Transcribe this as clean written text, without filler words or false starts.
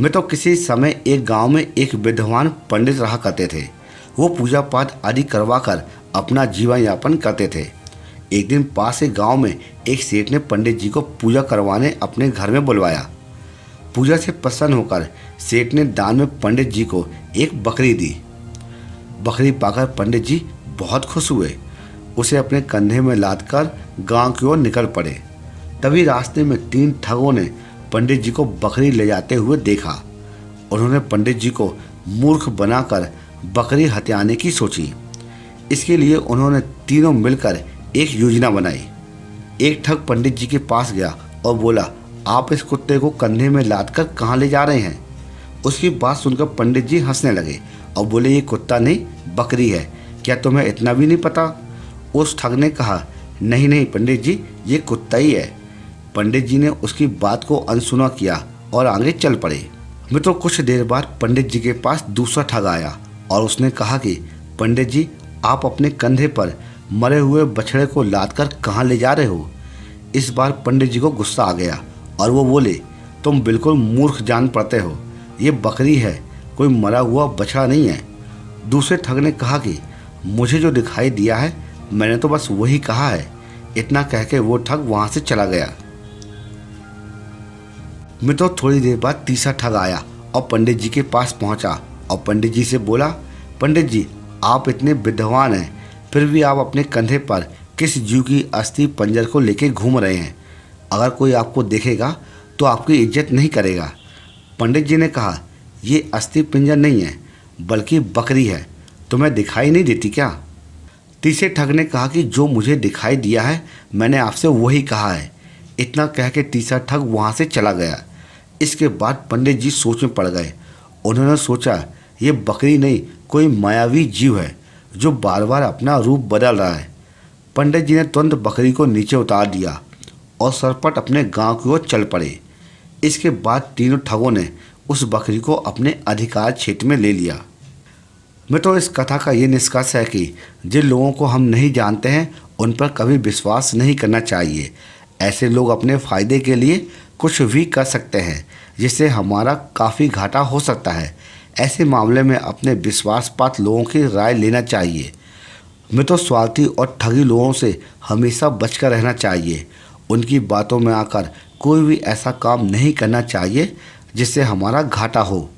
मैं तो किसी समय एक गांव में एक विद्वान पंडित रहा करते थे। वो पूजा पाठ आदि करवा कर अपना जीवन यापन करते थे। एक दिन पास के गांव में एक सेठ ने पंडित जी को पूजा करवाने अपने घर में बुलवाया। पूजा से प्रसन्न होकर सेठ ने दान में पंडित जी को एक बकरी दी। बकरी पाकर पंडित जी बहुत खुश हुए। उसे अपने कंधे में लादकर गांव की ओर निकल पड़े। तभी रास्ते में 3 ठगों ने पंडित जी को बकरी ले जाते हुए देखा। उन्होंने पंडित जी को मूर्ख बनाकर बकरी हत्याने की सोची। इसके लिए उन्होंने तीनों मिलकर एक योजना बनाई। एक ठग पंडित जी के पास गया और बोला, आप इस कुत्ते को कंधे में लादकर कहाँ ले जा रहे हैं? उसकी बात सुनकर पंडित जी हंसने लगे और बोले, ये कुत्ता नहीं बकरी है, क्या तुम्हें इतना भी नहीं पता? उस ठग ने कहा, नहीं नहीं पंडित जी, ये कुत्ता ही है। पंडित जी ने उसकी बात को अनसुना किया और आगे चल पड़े। मित्रों, कुछ देर बाद पंडित जी के पास दूसरा ठग आया और उसने कहा कि पंडित जी, आप अपने कंधे पर मरे हुए बछड़े को लादकर कहाँ ले जा रहे हो? इस बार पंडित जी को गुस्सा आ गया और वो बोले, तुम बिल्कुल मूर्ख जान पड़ते हो, ये बकरी है, कोई मरा हुआ बछड़ा नहीं है। दूसरे ठग ने कहा कि मुझे जो दिखाई दिया है मैंने तो बस वही कहा है। इतना कह के वो ठग वहाँ से चला गया। मित्रों, थोड़ी देर बाद तीसरा ठग आया और पंडित जी के पास पहुंचा और पंडित जी से बोला, पंडित जी, आप इतने विद्वान हैं, फिर भी आप अपने कंधे पर किस जीव की अस्थि पंजर को लेके घूम रहे हैं? अगर कोई आपको देखेगा तो आपकी इज्जत नहीं करेगा। पंडित जी ने कहा, ये अस्थि पंजर नहीं है बल्कि बकरी है, तुम्हें दिखाई नहीं देती क्या? तीसरे ठग ने कहा कि जो मुझे दिखाई दिया है मैंने आपसे वही कहा है। इतना कह के तीसरा ठग वहाँ से चला गया। इसके बाद पंडित जी सोच में पड़ गए। उन्होंने सोचा, ये बकरी नहीं, कोई मायावी जीव है जो बार बार अपना रूप बदल रहा है। पंडित जी ने तुरंत बकरी को नीचे उतार दिया और सरपट अपने गांव की ओर चल पड़े। इसके बाद तीनों ठगों ने उस बकरी को अपने अधिकार क्षेत्र में ले लिया। मित्रों, इस कथा का ये निष्कर्ष है कि जिन लोगों को हम नहीं जानते हैं उन पर कभी विश्वास नहीं करना चाहिए। ऐसे लोग अपने फ़ायदे के लिए कुछ भी कर सकते हैं जिससे हमारा काफ़ी घाटा हो सकता है। ऐसे मामले में अपने विश्वासपात्र लोगों की राय लेना चाहिए। मित्रों, स्वार्थी और ठगी लोगों से हमेशा बचकर रहना चाहिए। उनकी बातों में आकर कोई भी ऐसा काम नहीं करना चाहिए जिससे हमारा घाटा हो।